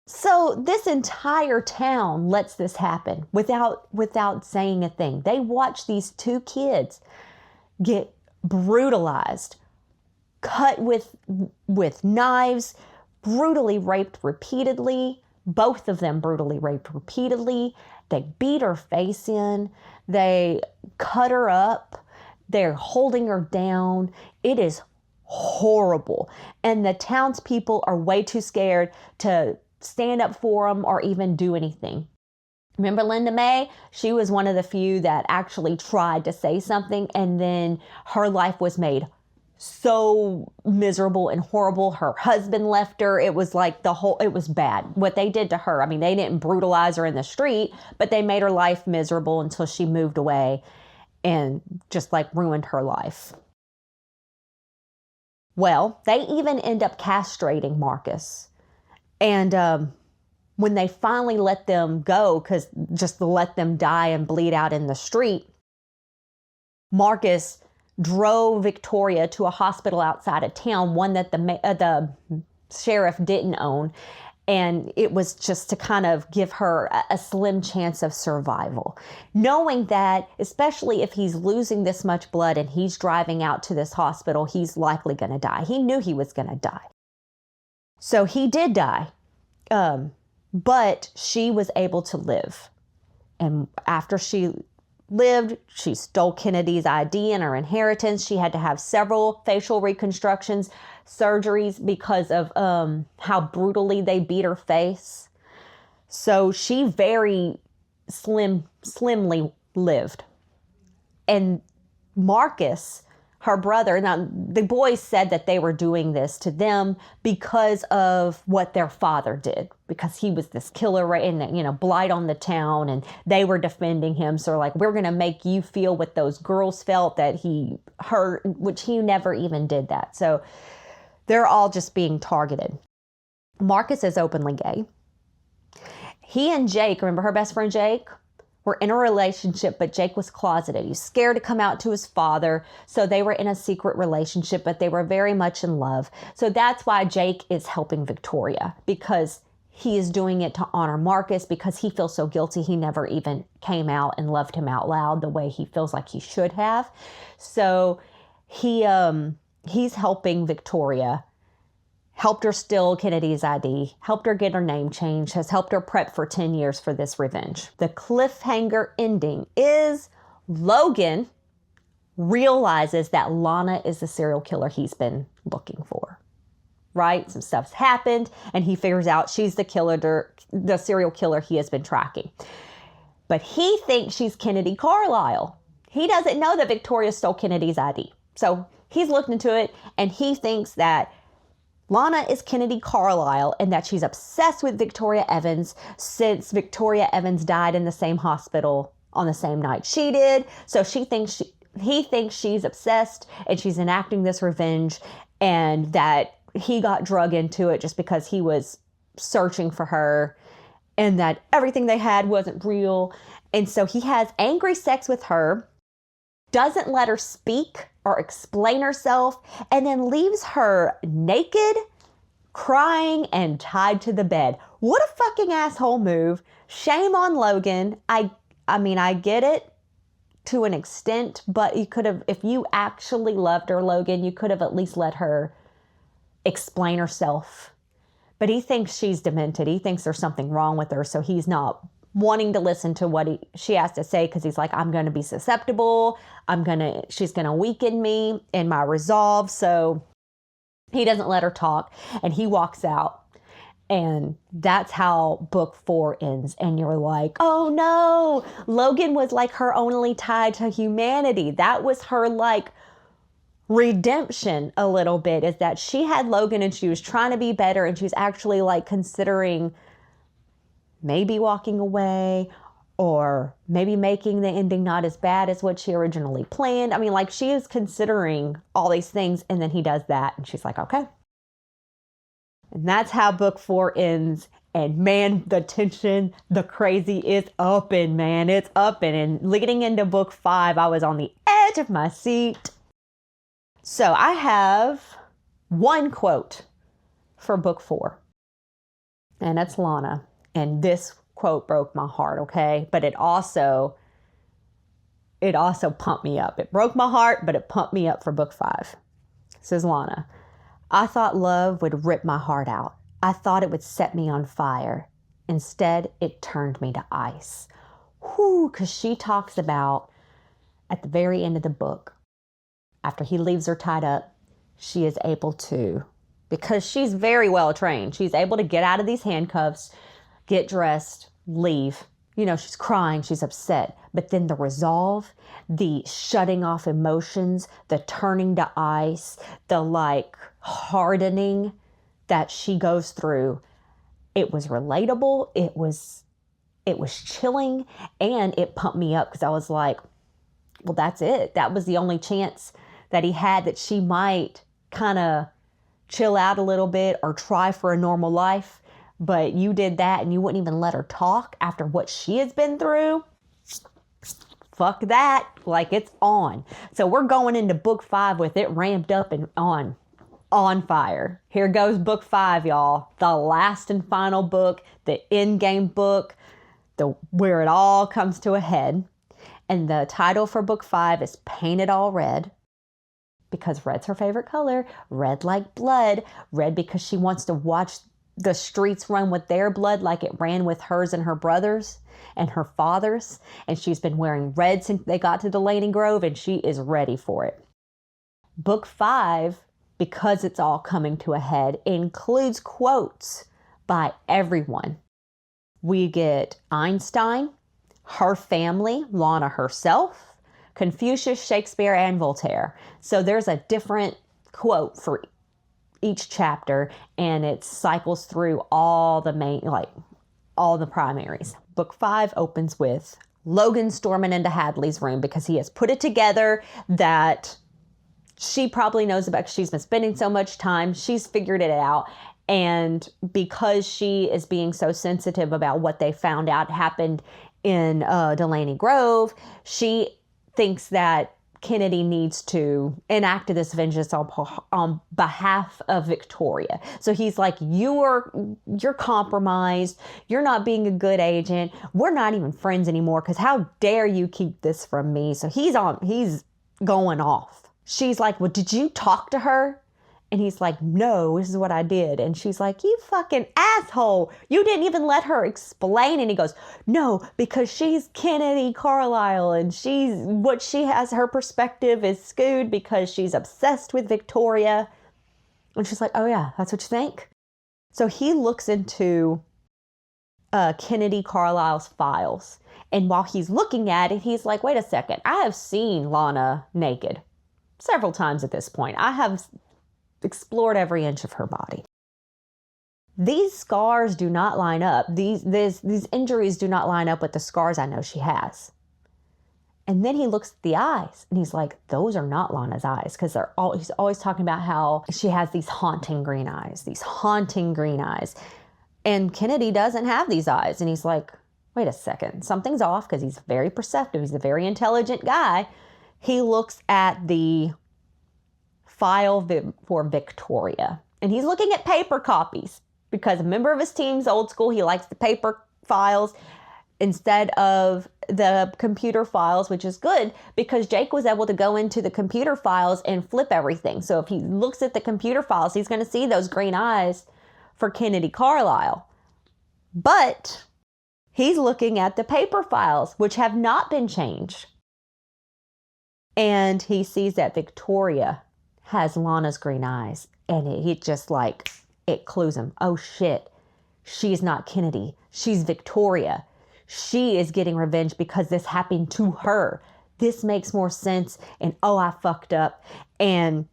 So this entire town lets this happen without saying a thing. They watch these two kids get brutalized, cut with knives, brutally raped repeatedly. Both of them brutally raped repeatedly. They beat her face in. They cut her up. They're holding her down. It is horrible. And the townspeople are way too scared to stand up for them or even do anything. Remember Linda May? She was one of the few that actually tried to say something, and then her life was made so miserable and horrible. Her husband left her. It was like it was bad what they did to her. I mean, they didn't brutalize her in the street, but they made her life miserable until she moved away and just like ruined her life. Well, they even end up castrating Marcus. And when they finally let them go, because just to let them die and bleed out in the street, Marcus drove Victoria to a hospital outside of town, one that the sheriff didn't own. And it was just to kind of give her a slim chance of survival. Knowing that, especially if he's losing this much blood and he's driving out to this hospital, he's likely going to die. He knew he was going to die. So he did die. But she was able to live. And after she lived, she stole Kennedy's ID and her inheritance. She had to have several facial reconstructions, surgeries because of how brutally they beat her face. So she very slimly lived. And Marcus, her brother, now the boys said that they were doing this to them because of what their father did, because he was this killer and, blight on the town, and they were defending him. So like, we're going to make you feel what those girls felt that he hurt, which he never even did that. So they're all just being targeted. Marcus is openly gay. He and Jake, remember her best friend Jake, were in a relationship, but Jake was closeted. He was scared to come out to his father. So they were in a secret relationship, but they were very much in love. So that's why Jake is helping Victoria, because he is doing it to honor Marcus, because he feels so guilty. He never even came out and loved him out loud the way he feels like he should have. So he's helping Victoria, helped her steal Kennedy's ID, helped her get her name changed, has helped her prep for 10 years for this revenge. The cliffhanger ending is Logan realizes that Lana is the serial killer he's been looking for, right? Some stuff's happened and he figures out she's the serial killer he has been tracking. But he thinks she's Kennedy Carlisle. He doesn't know that Victoria stole Kennedy's ID. So he's looked into it and he thinks that Lana is Kennedy Carlisle and that she's obsessed with Victoria Evans since Victoria Evans died in the same hospital on the same night she did. So he thinks she's obsessed and she's enacting this revenge, and that he got drug into it just because he was searching for her, and that everything they had wasn't real. And so he has angry sex with her, doesn't let her speak or explain herself, and then leaves her naked, crying, and tied to the bed. What a fucking asshole move. Shame on Logan. I mean, I get it. to an extent, but you could have, if you actually loved her, Logan, you could have at least let her explain herself. But he thinks she's demented. He thinks there's something wrong with her, so he's not wanting to listen to what she has to say, because he's like, I'm going to be susceptible. She's going to weaken me in my resolve. So he doesn't let her talk, and he walks out. And that's how book 4 ends. And you're like, oh no, Logan was like her only tie to humanity. That was her like redemption a little bit, is that she had Logan and she was trying to be better, and she's actually like considering maybe walking away, or maybe making the ending not as bad as what she originally planned. I mean, like, she is considering all these things, and then he does that, and she's like, okay. And that's how book 4 ends. And man, the tension, the crazy is upping, man. It's upping. And leading into book 5, I was on the edge of my seat. So I have one quote for book 4. And that's Lana. And this quote broke my heart, okay? But it also pumped me up. It broke my heart, but it pumped me up for book 5. Says Lana, I thought love would rip my heart out. I thought it would set me on fire. Instead, it turned me to ice. Whew, because she talks about at the very end of the book, after he leaves her tied up, she is able to, because she's very well trained, she's able to get out of these handcuffs, get dressed, leave. You know, she's crying, she's upset. But then the resolve, the shutting off emotions, the turning to ice, the like hardening that she goes through, it was relatable. It was chilling, and it pumped me up, because I was like, well, that's it. That was the only chance that he had that she might kind of chill out a little bit or try for a normal life. But you did that, and you wouldn't even let her talk after what she has been through. Fuck that. Like, it's on. So we're going into book 5 with it ramped up and on fire. Here goes book 5, y'all. The last and final book, the end game book, where it all comes to a head. And the title for book 5 is Paint It All Red, because red's her favorite color. Red like blood. Red because she wants to watch the streets run with their blood like it ran with hers and her brothers and her father's. And she's been wearing red since they got to Delaney Grove, and she is ready for it. Book 5, because it's all coming to a head, includes quotes by everyone. We get Einstein, her family, Lana herself, Confucius, Shakespeare, and Voltaire. So there's a different quote for each chapter, and it cycles through all the main, like all the primaries. Book 5 opens with Logan storming into Hadley's room, because he has put it together that she probably knows about, because she's been spending so much time. She's figured it out. And because she is being so sensitive about what they found out happened in Delaney Grove, she thinks that Kennedy needs to enact this vengeance on behalf of Victoria. So he's like, you're compromised. You're not being a good agent. We're not even friends anymore, because how dare you keep this from me? So he's going off. She's like, well, did you talk to her? And he's like, no, this is what I did. And she's like, you fucking asshole. You didn't even let her explain. And he goes, no, because she's Kennedy Carlisle, and her perspective is skewed because she's obsessed with Victoria. And she's like, oh yeah, that's what you think? So he looks into Kennedy Carlisle's files. And while he's looking at it, he's like, wait a second. I have seen Lana naked several times at this point. I have explored every inch of her body. These scars do not line up. These injuries do not line up with the scars I know she has. And then he looks at the eyes, and he's like, those are not Lana's eyes, because he's always talking about how she has these haunting green eyes. And Kennedy doesn't have these eyes. And he's like, wait a second, something's off, because he's very perceptive. He's a very intelligent guy. He looks at the file for Victoria, and he's looking at paper copies, because a member of his team's old school. He likes the paper files. instead of the computer files, which is good because Jake was able to go into the computer files and flip everything. So if he looks at the computer files, he's going to see those green eyes for Kennedy Carlisle. But he's looking at the paper files, which have not been changed. And he sees that Victoria has Lana's green eyes. And it just like, it clues him. Oh shit, she's not Kennedy. She's Victoria. She is getting revenge because this happened to her. This makes more sense. And oh, I fucked up. And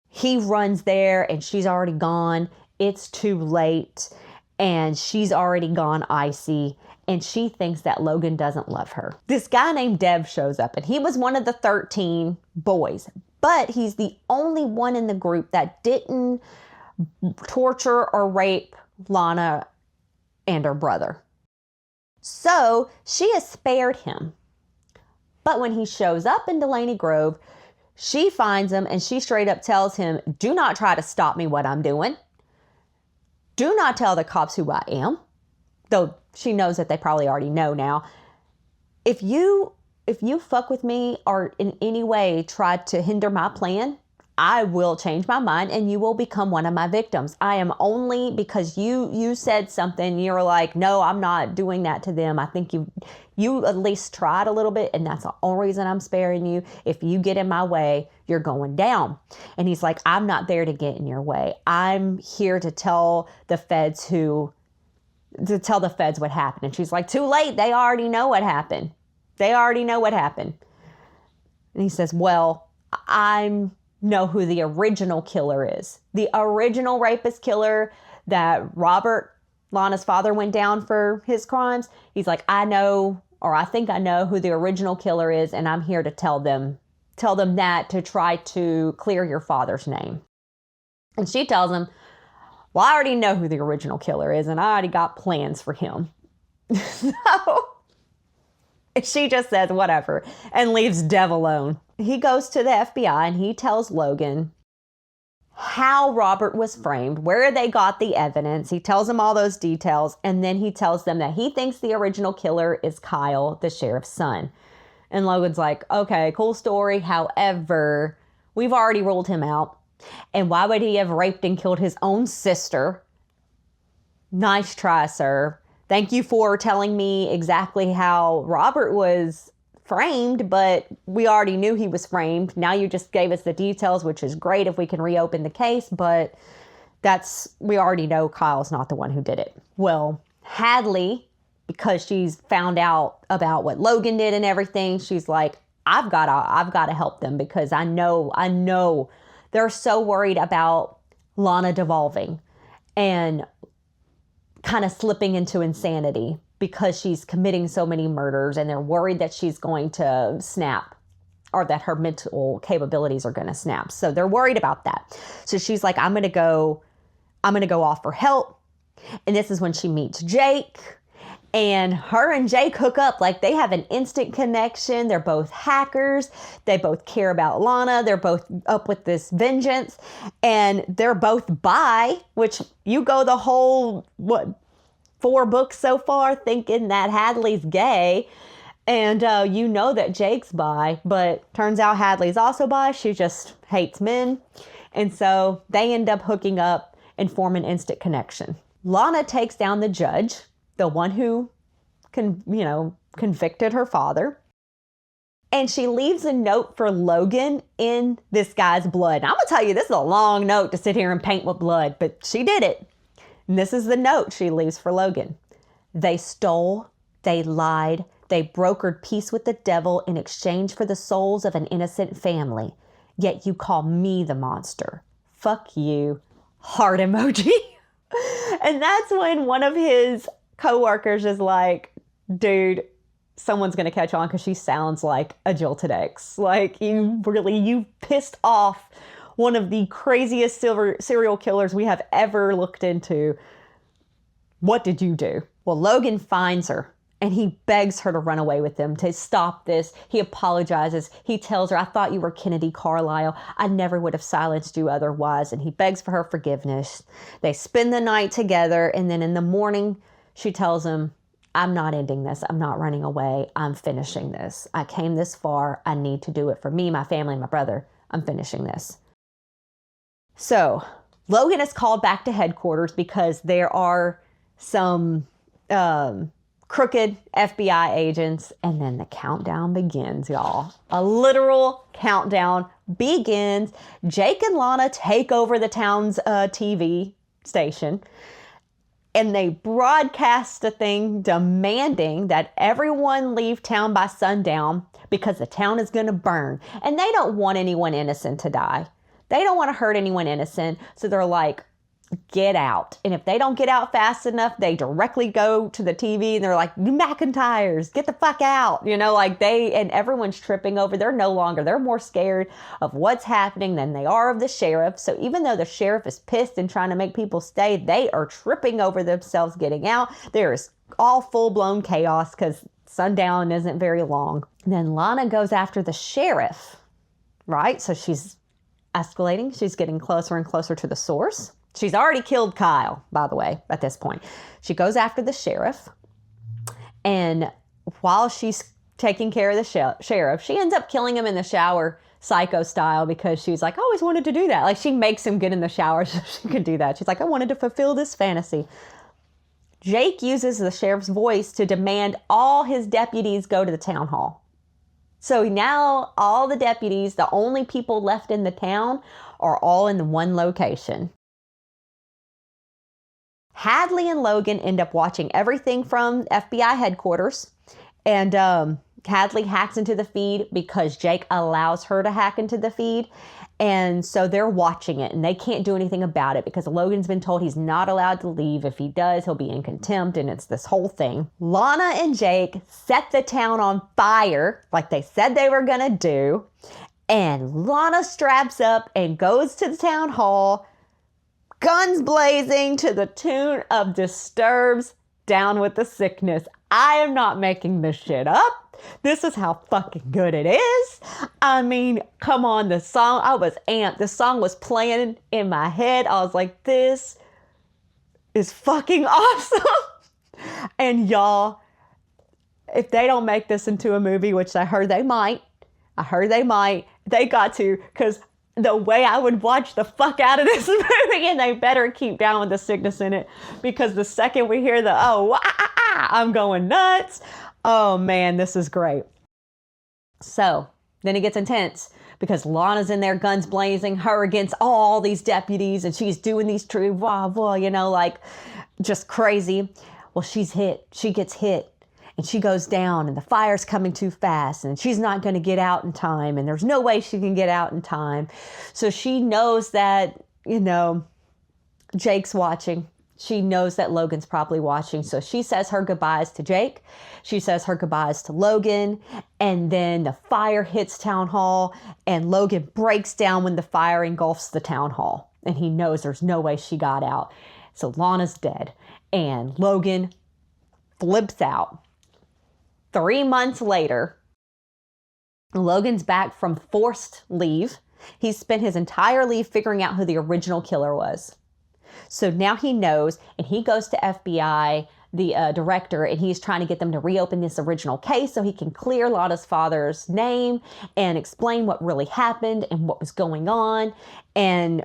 he runs there and she's already gone. It's too late. And she's already gone icy. And she thinks that Logan doesn't love her. This guy named Dev shows up and he was one of the 13 boys. But he's the only one in the group that didn't torture or rape Lana and her brother. So she has spared him. But when he shows up in Delaney Grove, she finds him and she straight up tells him, do not try to stop me what I'm doing. Do not tell the cops who I am. Though she knows that they probably already know now. If you fuck with me or in any way try to hinder my plan, I will change my mind and you will become one of my victims. I am only because you said something, you're like, no, I'm not doing that to them. I think you at least tried a little bit and that's the only reason I'm sparing you. If you get in my way, you're going down. And he's like, I'm not there to get in your way. I'm here to tell the feds what happened. And she's like, too late. They already know what happened. They already know what happened. And he says, well, I know who the original killer is. The original rapist killer that Robert, Lana's father, went down for his crimes. He's like, I know, or I think I know who the original killer is, and I'm here to tell them that to try to clear your father's name. And she tells him, well, I already know who the original killer is, and I already got plans for him. So she just says whatever and leaves Dev alone. He goes to the FBI and he tells Logan how Robert was framed, where they got the evidence. He tells them all those details. And then he tells them that he thinks the original killer is Kyle, the sheriff's son. And Logan's like, okay, cool story. However, we've already ruled him out. And why would he have raped and killed his own sister? Nice try, sir. Thank you for telling me exactly how Robert was framed, but we already knew he was framed. Now you just gave us the details, which is great if we can reopen the case, but we already know Kyle's not the one who did it. Well, Hadley, because she's found out about what Logan did and everything, she's like, I've got to help them because I know they're so worried about Lana devolving and kind of slipping into insanity because she's committing so many murders and they're worried that she's going to snap or that her mental capabilities are going to snap. So they're worried about that. So she's like, I'm going to go offer help. And this is when she meets Jake, and her and Jake hook up. Like, they have an instant connection. They're both hackers. They both care about Lana. They're both up with this vengeance, and they're both bi, which you go the whole, 4 books so far thinking that Hadley's gay. And you know that Jake's bi, but turns out Hadley's also bi. She just hates men. And so they end up hooking up and form an instant connection. Lana takes down the judge, the one who convicted her father. And she leaves a note for Logan in this guy's blood. And I'm going to tell you, this is a long note to sit here and paint with blood, but she did it. And this is the note she leaves for Logan. They stole, they lied, they brokered peace with the devil in exchange for the souls of an innocent family. Yet you call me the monster. Fuck you. Heart emoji. And that's when one of his coworkers is like, dude, someone's going to catch on because she sounds like a jilted ex. Like, you pissed off one of the craziest serial killers we have ever looked into. What did you do? Well, Logan finds her and he begs her to run away with him, to stop this. He apologizes. He tells her, I thought you were Kennedy Carlisle. I never would have silenced you otherwise. And he begs for her forgiveness. They spend the night together. And then in the morning, she tells him, I'm not ending this. I'm not running away. I'm finishing this. I came this far. I need to do it for me, my family, my brother. I'm finishing this. So Logan is called back to headquarters because there are some crooked FBI agents, and then the countdown begins, y'all. A literal countdown begins. Jake and Lana take over the town's TV station, and they broadcast a thing demanding that everyone leave town by sundown because the town is going to burn. And they don't want anyone innocent to die. They don't want to hurt anyone innocent. So they're like, get out. And if they don't get out fast enough, they directly go to the TV and they're like, you McIntyres, get the fuck out. You know, like and everyone's tripping over. They're more scared of what's happening than they are of the sheriff. So even though the sheriff is pissed and trying to make people stay, they are tripping over themselves getting out. There is all full-blown chaos because sundown isn't very long. And then Lana goes after the sheriff, right? So she's escalating. She's getting closer and closer to the source. She's already killed Kyle, by the way, at this point. She goes after the sheriff. And while she's taking care of the sheriff, she ends up killing him in the shower, psycho style, because she's like, I always wanted to do that. Like, she makes him get in the shower so she could do that. She's like, I wanted to fulfill this fantasy. Jake uses the sheriff's voice to demand all his deputies go to the town hall. So now all the deputies, the only people left in the town, are all in one location. Hadley and Logan end up watching everything from FBI headquarters, and Hadley hacks into the feed because Jake allows her to hack into the feed, and so they're watching it, and they can't do anything about it because Logan's been told he's not allowed to leave. If he does, he'll be in contempt, and it's this whole thing. Lana and Jake set the town on fire like they said they were gonna do, and Lana straps up and goes to the town hall, guns blazing to the tune of Disturbed's Down with the Sickness. I am not making this shit up. This is how fucking good it is. I mean, come on, the song, I was amped. The song was playing in my head. I was like, this is fucking awesome. And y'all, if they don't make this into a movie, which I heard they might, they got to, because the way I would watch the fuck out of this movie, and they better keep Down with the Sickness in it, because the second we hear the, I'm going nuts. Oh man, this is great. So then it gets intense because Lana's in there, guns blazing, her against all these deputies, and she's doing these like just crazy. Well, she gets hit. And she goes down, and the fire's coming too fast, and she's not going to get out in time, and there's no way she can get out in time. So she knows that, Jake's watching. She knows that Logan's probably watching. So she says her goodbyes to Jake. She says her goodbyes to Logan. And then the fire hits town hall, and Logan breaks down when the fire engulfs the town hall. And he knows there's no way she got out. So Lana's dead, and Logan flips out. 3 months later, Logan's back from forced leave. He's spent his entire leave figuring out who the original killer was. So now he knows, and he goes to FBI, the director, and he's trying to get them to reopen this original case so he can clear Lana's father's name and explain what really happened and what was going on. And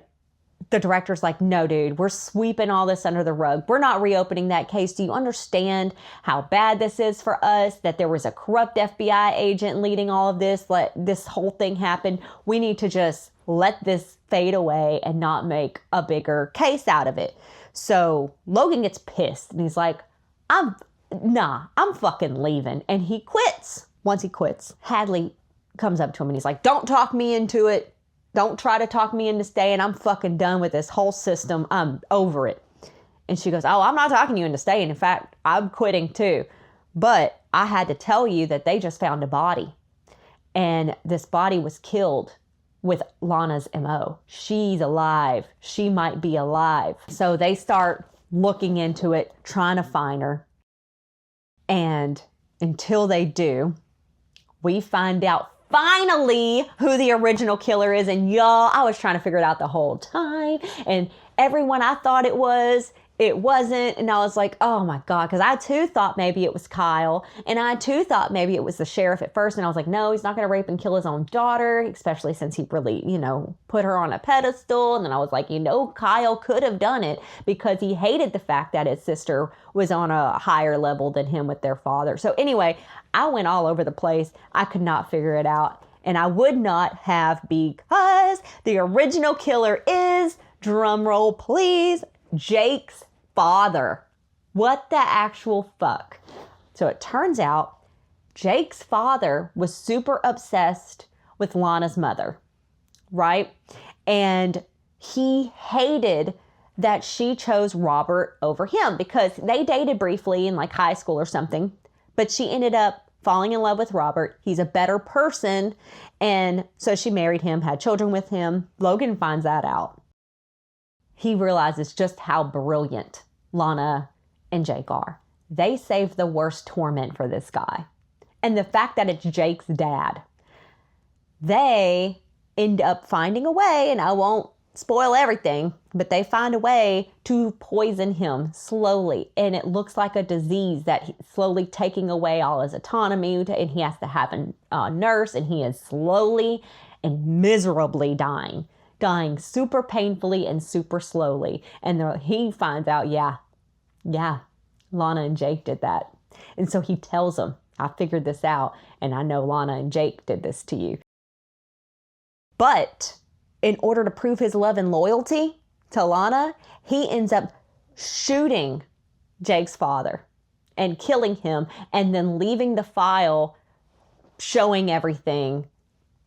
the director's like, no, dude, we're sweeping all this under the rug. We're not reopening that case. Do you understand how bad this is for us? That there was a corrupt FBI agent leading all of this, let this whole thing happen. We need to just let this fade away and not make a bigger case out of it. So Logan gets pissed, and he's like, I'm fucking leaving. And he quits. Once he quits, Hadley comes up to him and he's like, don't talk me into it. Don't try to talk me into staying. I'm fucking done with this whole system. I'm over it. And she goes, oh, I'm not talking you into staying. In fact, I'm quitting too. But I had to tell you that they just found a body. And this body was killed with Lana's MO. She's alive. She might be alive. So they start looking into it, trying to find her. And until they do, we find out finally who the original killer is. And y'all, I was trying to figure it out the whole time. And everyone I thought it was it wasn't. And I was like, oh my God, because I too thought maybe it was Kyle. And I too thought maybe it was the sheriff at first. And I was like, no, he's not going to rape and kill his own daughter, especially since he really, put her on a pedestal. And then I was like, Kyle could have done it because he hated the fact that his sister was on a higher level than him with their father. So anyway, I went all over the place. I could not figure it out. And I would not have, because the original killer is, drumroll please, Jake's father. What the actual fuck? So it turns out Jake's father was super obsessed with Lana's mother, right? And he hated that she chose Robert over him because they dated briefly in like high school or something, but she ended up falling in love with Robert. He's a better person. And so she married him, had children with him. Logan finds that out. He realizes just how brilliant Lana and Jake are. They save the worst torment for this guy. And the fact that it's Jake's dad. They end up finding a way, and I won't spoil everything, but they find a way to poison him slowly. And it looks like a disease that he's slowly taking away all his autonomy, and he has to have a nurse, and he is slowly and miserably dying super painfully and super slowly. And he finds out, yeah, Lana and Jake did that. And so he tells him, I figured this out, and I know Lana and Jake did this to you. But in order to prove his love and loyalty to Lana, he ends up shooting Jake's father and killing him, and then leaving the file showing everything,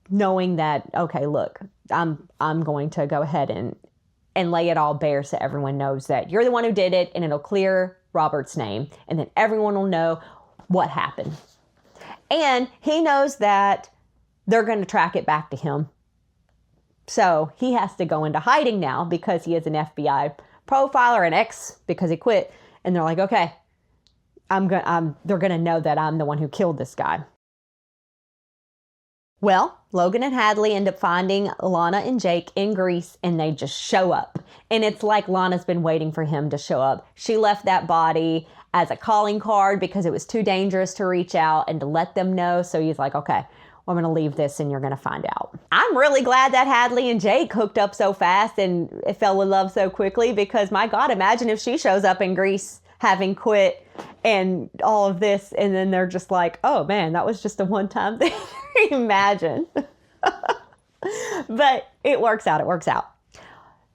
knowing that, okay, look, I'm going to go ahead and lay it all bare so everyone knows that you're the one who did it, and it'll clear Robert's name, and then everyone will know what happened. And he knows that they're going to track it back to him. So he has to go into hiding now because he is an FBI profiler, an ex, because he quit. And they're like, okay, they're going to know that I'm the one who killed this guy. Well, Logan and Hadley end up finding Lana and Jake in Greece, and they just show up. And it's like Lana's been waiting for him to show up. She left that body as a calling card because it was too dangerous to reach out and to let them know. So he's like, okay, well, I'm going to leave this and you're going to find out. I'm really glad that Hadley and Jake hooked up so fast and fell in love so quickly because, my God, imagine if she shows up in Greece having quit and all of this, and then they're just like, oh man, that was just a one-time thing. Imagine. But it works out.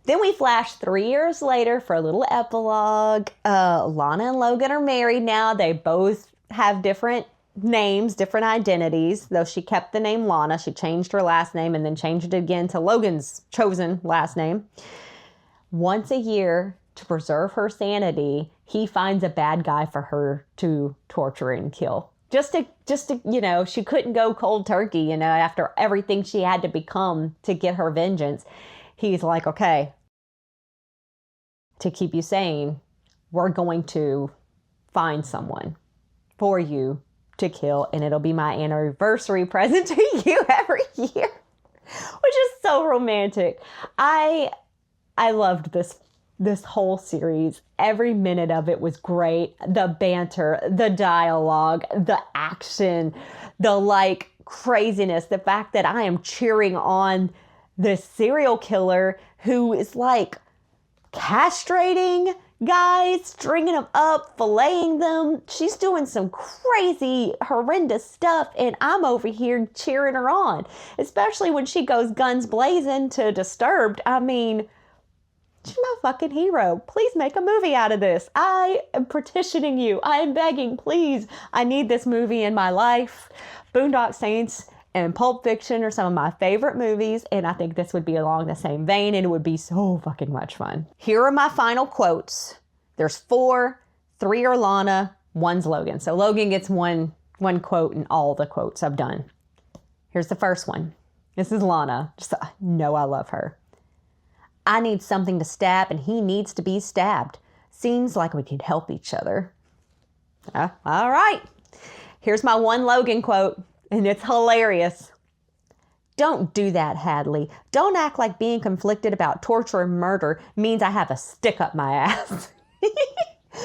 Then we flash 3 years later for a little epilogue. Lana and Logan are married now. They both have different names, different identities. Though she kept the name Lana, she changed her last name and then changed it again to Logan's chosen last name. Once a year, to preserve her sanity, he finds a bad guy for her to torture and kill. Just to, she couldn't go cold turkey, after everything she had to become to get her vengeance. He's like, okay, to keep you sane, we're going to find someone for you to kill, and it'll be my anniversary present to you every year, which is so romantic. I loved this whole series. Every minute of it was great. The banter, the dialogue, the action, the craziness, the fact that I am cheering on this serial killer who is castrating guys, stringing them up, filleting them. She's doing some crazy, horrendous stuff, and I'm over here cheering her on, especially when she goes guns blazing to Disturbed. I mean, she's my fucking hero. Please make a movie out of this. I am petitioning you. I am begging, please. I need this movie in my life. Boondock Saints and Pulp Fiction are some of my favorite movies, and I think this would be along the same vein, and it would be so fucking much fun. Here are my final quotes. There's 4, 3 are Lana, 1's Logan. So Logan gets one quote in all the quotes I've done. Here's the first one. This is Lana. Just know I love her. I need something to stab, and he needs to be stabbed. Seems like we could help each other. All right. Here's my one Logan quote, and it's hilarious. Don't do that, Hadley. Don't act like being conflicted about torture and murder means I have a stick up my ass.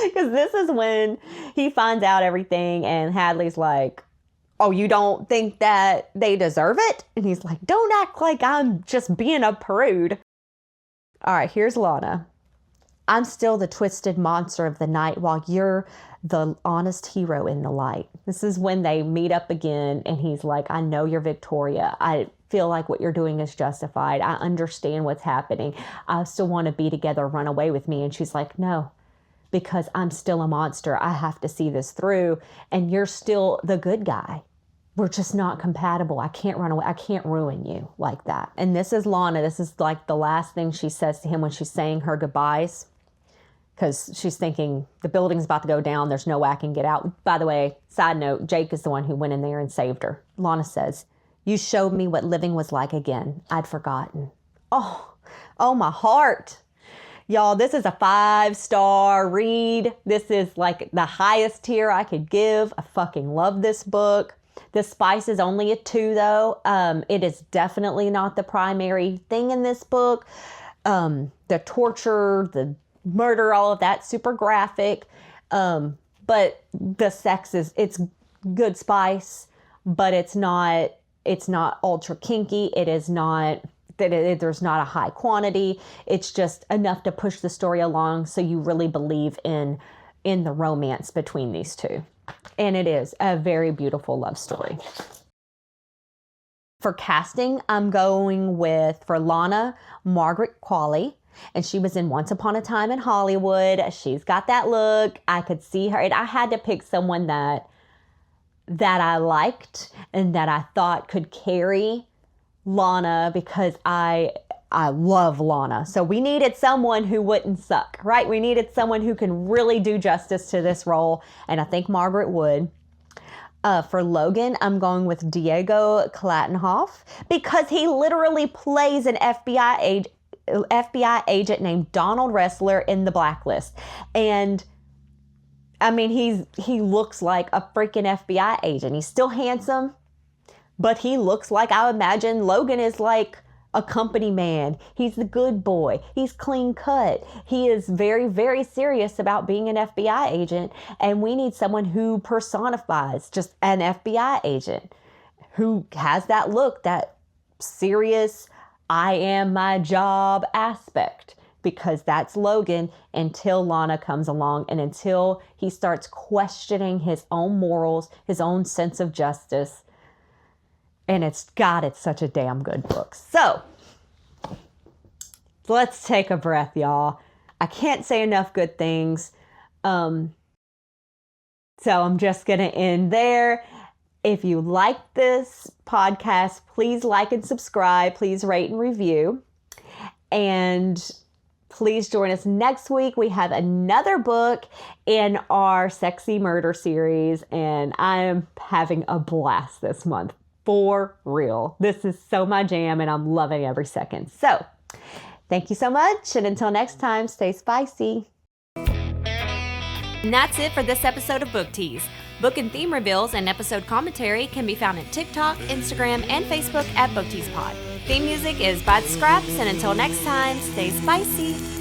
Because this is when he finds out everything and Hadley's like, oh, you don't think that they deserve it? And he's like, don't act like I'm just being a prude. All right, here's Lana. I'm still the twisted monster of the night while you're the honest hero in the light. This is when they meet up again and he's like, I know you're Victoria. I feel like what you're doing is justified. I understand what's happening. I still want to be together, run away with me. And she's like, no, because I'm still a monster. I have to see this through. And you're still the good guy. We're just not compatible. I can't run away. I can't ruin you like that. And this is Lana. This is like the last thing she says to him when she's saying her goodbyes. Because she's thinking the building's about to go down. There's no way I can get out. By the way, side note, Jake is the one who went in there and saved her. Lana says, you showed me what living was like again. I'd forgotten. Oh, my heart. Y'all, this is a 5-star read. This is like the highest tier I could give. I fucking love this book. The spice is only a 2 though. It is definitely not the primary thing in this book. The torture, the murder, all of that, super graphic. But the sex it's good spice, but it's not ultra kinky. It is not there's not a high quantity. It's just enough to push the story along so you really believe in the romance between these two. And it is a very beautiful love story. For casting, I'm going with, for Lana, Margaret Qualley. And she was in Once Upon a Time in Hollywood. She's got that look. I could see her. And I had to pick someone that I liked and that I thought could carry Lana because I love Lana. So we needed someone who wouldn't suck, right? We needed someone who can really do justice to this role. And I think Margaret would. For Logan, I'm going with Diego Klatenhoff because he literally plays an FBI agent named Donald Ressler in The Blacklist. And I mean, he looks like a freaking FBI agent. He's still handsome, but he looks like, I imagine Logan is like a company man. He's the good boy. He's clean cut. He is very, very serious about being an FBI agent. And we need someone who personifies just an FBI agent who has that look, that serious, I am my job aspect, because that's Logan until Lana comes along and until he starts questioning his own morals, his own sense of justice. And it's such a damn good book. So let's take a breath, y'all. I can't say enough good things. So I'm just going to end there. If you like this podcast, please like and subscribe. Please rate and review. And please join us next week. We have another book in our Sexy Murder series, and I am having a blast this month. For real. This is so my jam, and I'm loving every second. So, thank you so much, and until next time, stay spicy. And that's it for this episode of Book Tease. Book and theme reveals and episode commentary can be found at TikTok, Instagram, and Facebook at Book Tease Pod. Theme music is by The Scraps, and until next time, stay spicy.